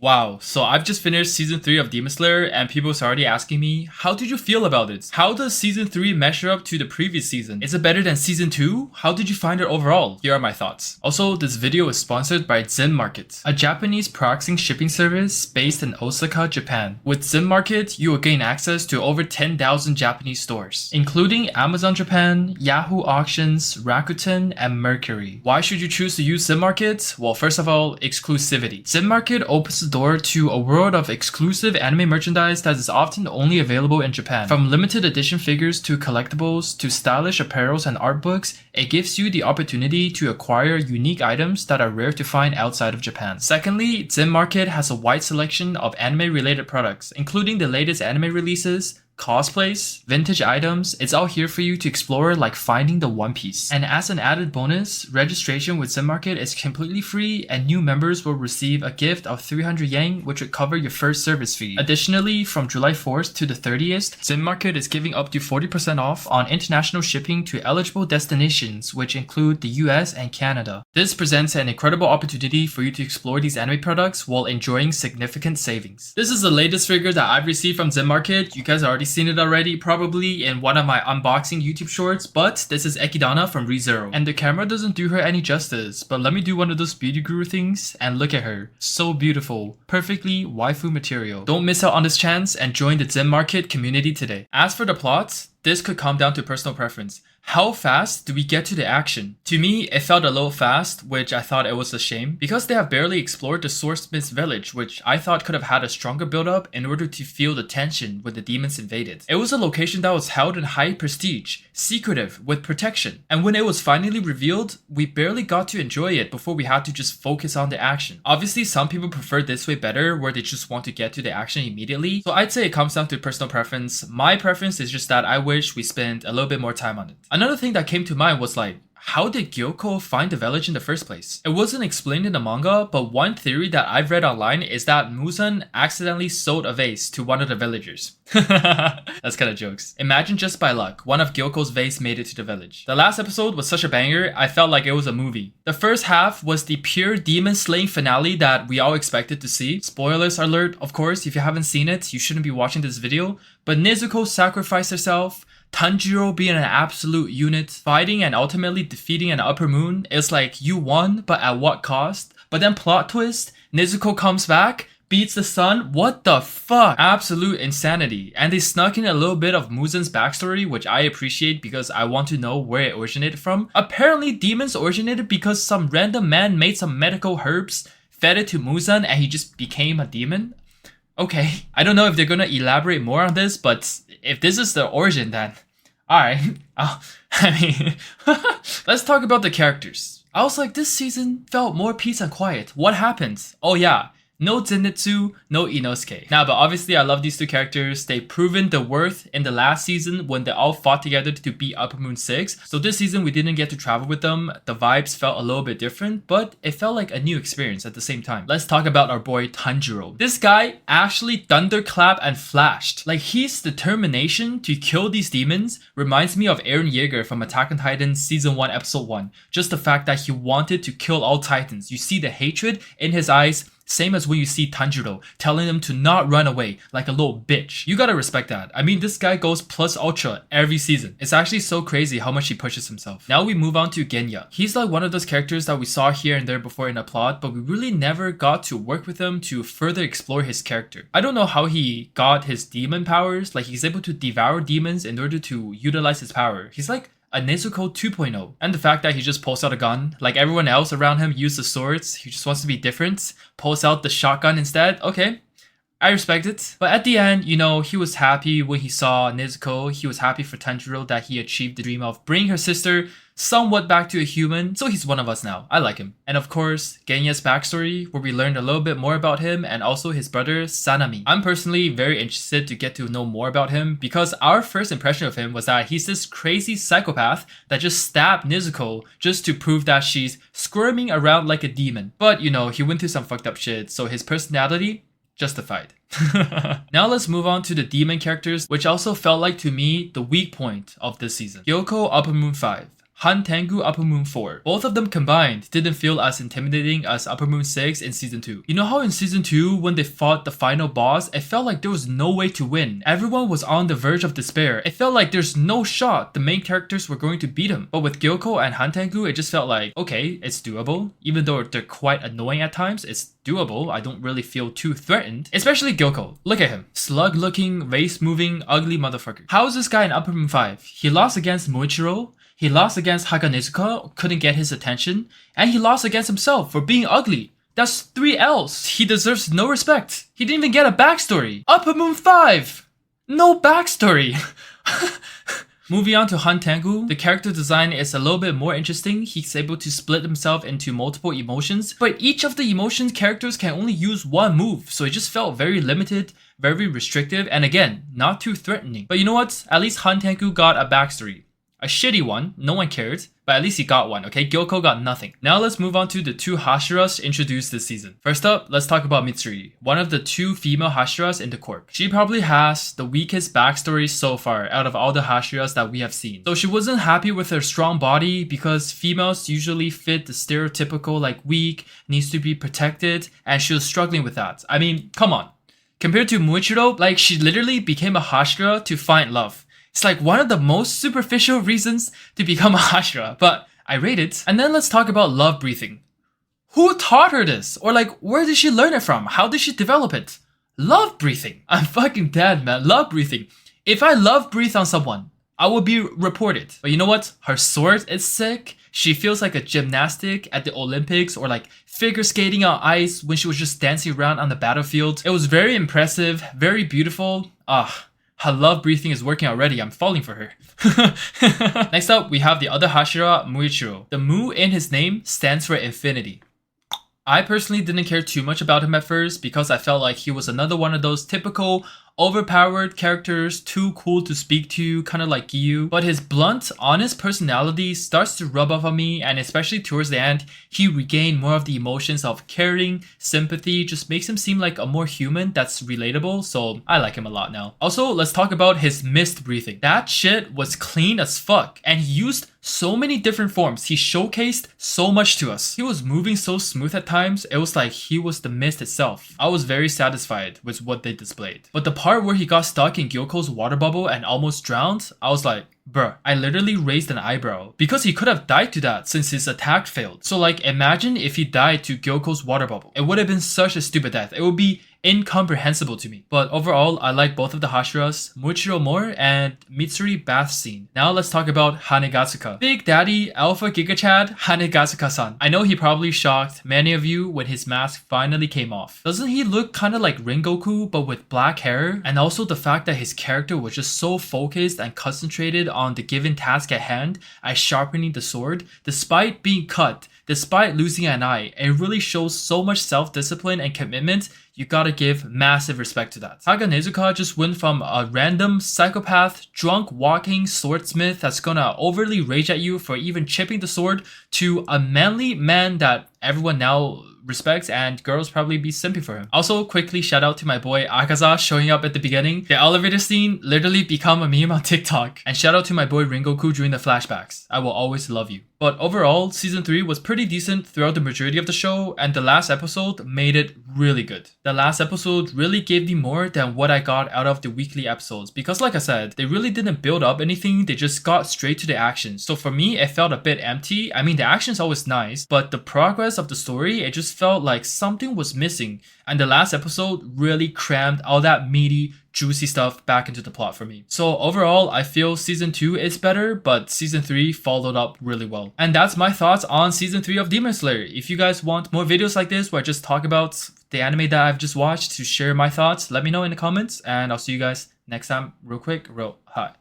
Wow, so I've just finished season 3 of Demon Slayer and people are already asking me, how did you feel about it? How does season 3 measure up to the previous season? Is it better than season 2? How did you find it overall? Here are my thoughts. Also, this video is sponsored by Zen Market, a Japanese proxying shipping service based in Osaka, Japan. With Zen Market, you will gain access to over 10,000 Japanese stores, including Amazon Japan, Yahoo Auctions, Rakuten, and Mercury. Why should you choose to use Zen Market? Well, first of all, exclusivity. Zen Market opens the door to a world of exclusive anime merchandise that is often only available in Japan. From limited edition figures to collectibles to stylish apparels and art books, it gives you the opportunity to acquire unique items that are rare to find outside of Japan. Secondly, Zen Market has a wide selection of anime related products, including the latest anime releases, cosplays, vintage items. It's all here for you to explore, like finding the One Piece. And as an added bonus, registration with Zen Market is completely free and new members will receive a gift of 300 yen, which would cover your first service fee. Additionally, from July 4th to the 30th, Zen Market is giving up to 40% off on international shipping to eligible destinations, which include the US and Canada. This presents an incredible opportunity for you to explore these anime products while enjoying significant savings. This is the latest figure that I've received from Zen Market. You guys already seen it already, probably in one of my unboxing YouTube shorts, but this is Ekidana from ReZero. And the camera doesn't do her any justice, but let me do one of those beauty guru things and look at her. So beautiful. Perfectly waifu material. Don't miss out on this chance and join the Zen Market community today. As for the plot, this could come down to personal preference. How fast do we get to the action? To me, it felt a little fast, which I thought it was a shame, because they have barely explored the Swordsmith Village, which I thought could have had a stronger build-up in order to feel the tension when the demons invaded. It was a location that was held in high prestige, secretive, with protection, and when it was finally revealed, we barely got to enjoy it before we had to just focus on the action. Obviously, some people prefer this way better, where they just want to get to the action immediately, so I'd say it comes down to personal preference. My preference is just that I wish we spent a little bit more time on it. Another thing that came to mind was like, how did Gyoko find the village in the first place? It wasn't explained in the manga, but one theory that I've read online is that Muzan accidentally sold a vase to one of the villagers. That's kind of jokes. Imagine just by luck, one of Gyoko's vase made it to the village. The last episode was such a banger, I felt like it was a movie. The first half was the pure demon slaying finale that we all expected to see. Spoilers alert, of course, if you haven't seen it, you shouldn't be watching this video. But Nezuko sacrificed herself, Tanjiro being an absolute unit, fighting and ultimately defeating an upper moon. It's like you won, but at what cost? But then plot twist, Nezuko comes back, beats the sun. What the fuck? Absolute insanity. And they snuck in a little bit of Muzan's backstory, which I appreciate because I want to know where it originated from. Apparently demons originated because some random man made some medical herbs, fed it to Muzan, and he just became a demon. Okay, I don't know if they're gonna elaborate more on this, but if this is the origin, then alright. Let's talk about the characters. I was like, this season felt more peace and quiet. What happened? Oh yeah, no Zenitsu, no Inosuke. Now, but obviously I love these two characters. They've proven the worth in the last season when they all fought together to beat Upper Moon 6. So this season we didn't get to travel with them. The vibes felt a little bit different, but it felt like a new experience at the same time. Let's talk about our boy Tanjiro. This guy actually thunderclapped and flashed. Like, his determination to kill these demons reminds me of Eren Yeager from Attack on Titan Season 1 Episode 1. Just the fact that he wanted to kill all titans. You see the hatred in his eyes. Same as when you see Tanjiro telling him to not run away like a little bitch. You gotta respect that. I mean, this guy goes plus ultra every season. It's actually so crazy how much he pushes himself. Now we move on to Genya. He's like one of those characters that we saw here and there before in a plot, but we really never got to work with him to further explore his character. I don't know how he got his demon powers. Like, he's able to devour demons in order to utilize his power. He's like a Nezuko 2.0. And the fact that he just pulls out a gun, like everyone else around him uses swords, he just wants to be different, pulls out the shotgun instead. Okay, I respect it. But at the end, you know, he was happy when he saw Nezuko. He was happy for Tanjiro that he achieved the dream of bringing her sister somewhat back to a human, so he's one of us now. I like him. And of course, Genya's backstory, where we learned a little bit more about him and also his brother Sanami. I'm personally very interested to get to know more about him because our first impression of him was that he's this crazy psychopath that just stabbed Nezuko just to prove that she's squirming around like a demon. But you know, he went through some fucked up shit, so his personality, justified. Now let's move on to the demon characters, which also felt like to me the weak point of this season. Gyoko Upper Moon 5. Han Tengu Upper Moon 4. Both of them combined didn't feel as intimidating as Upper Moon 6 in Season 2. You know how in Season 2, when they fought the final boss, it felt like there was no way to win. Everyone was on the verge of despair. It felt like there's no shot the main characters were going to beat him. But with Gyoko and Han Tengu, it just felt like, okay, it's doable. Even though they're quite annoying at times, it's doable. I don't really feel too threatened. Especially Gyoko. Look at him. Slug looking, race moving, ugly motherfucker. How is this guy in Upper Moon 5? He lost against Moichiro. He lost against Haganezuka, couldn't get his attention, and he lost against himself for being ugly. That's 3 L's. He deserves no respect. He didn't even get a backstory. Upper Moon 5! No backstory. Moving on to Han Tengu, the character design is a little bit more interesting. He's able to split himself into multiple emotions, but each of the emotions characters can only use one move, so it just felt very limited, very restrictive, and again, not too threatening. But you know what? At least Han Tengu got a backstory. A shitty one, no one cared, but at least he got one, okay? Gyoko got nothing. Now let's move on to the 2 Hashiras introduced this season. First up, let's talk about Mitsuri, one of the 2 female Hashiras in the Corp. She probably has the weakest backstory so far out of all the Hashiras that we have seen. So she wasn't happy with her strong body because females usually fit the stereotypical like weak, needs to be protected, and she was struggling with that. I mean, come on. Compared to Moichiro, like she literally became a Hashira to find love. It's like one of the most superficial reasons to become a Hashira, but I rate it. And then let's talk about love breathing. Who taught her this? Or like, where did she learn it from? How did she develop it? Love breathing. I'm fucking dead, man. Love breathing. If I love breathe on someone, I will be reported. But you know what? Her sword is sick. She feels like a gymnastic at the Olympics or like figure skating on ice when she was just dancing around on the battlefield. It was very impressive, very beautiful. Her love breathing is working already. I'm falling for her. Next up, we have the other Hashira, Muichiro. The Mu in his name stands for infinity. I personally didn't care too much about him at first because I felt like he was another one of those typical overpowered characters, too cool to speak to, kind of like Giyu. But his blunt, honest personality starts to rub off on me, and especially towards the end, he regained more of the emotions of caring, sympathy, just makes him seem like a more human that's relatable, so I like him a lot now. Also, let's talk about his mist breathing. That shit was clean as fuck, and he used so many different forms. He showcased so much to us. He was moving so smooth at times, it was like he was the mist itself. I was very satisfied with what they displayed. But the part where he got stuck in Gyoko's water bubble and almost drowned, I was like, bruh, I literally raised an eyebrow. Because he could have died to that since his attack failed. So like, imagine if he died to Gyoko's water bubble. It would have been such a stupid death. It would be incomprehensible to me. But overall, I like both of the Hashiras, Muichiro more, and Mitsuri bath scene. Now let's talk about Hanegatsuka. Big Daddy Alpha Giga Chad Hanegatsuka-san. I know he probably shocked many of you when his mask finally came off. Doesn't he look kinda like Rengoku but with black hair? And also the fact that his character was just so focused and concentrated on the given task at hand as sharpening the sword, despite being cut, despite losing an eye. It really shows so much self-discipline and commitment. You gotta give massive respect to that. Haganezuka just went from a random psychopath, drunk walking swordsmith that's gonna overly rage at you for even chipping the sword to a manly man that everyone now respects and girls probably be simping for him. Also, quickly shout out to my boy Akaza showing up at the beginning. The elevator scene literally become a meme on TikTok. And shout out to my boy Rengoku during the flashbacks. I will always love you. But overall, season 3 was pretty decent throughout the majority of the show, and the last episode made it really good. The last episode really gave me more than what I got out of the weekly episodes, because like I said, they really didn't build up anything, they just got straight to the action. So for me, it felt a bit empty. I mean, the action's always nice, but the progress of the story, it just felt like something was missing. And the last episode really crammed all that meaty, juicy stuff back into the plot for me. So overall, I feel season 2 is better, but season 3 followed up really well. And that's my thoughts on season 3 of Demon Slayer. If you guys want more videos like this where I just talk about the anime that I've just watched to share my thoughts, let me know in the comments, and I'll see you guys next time. Real quick, real high.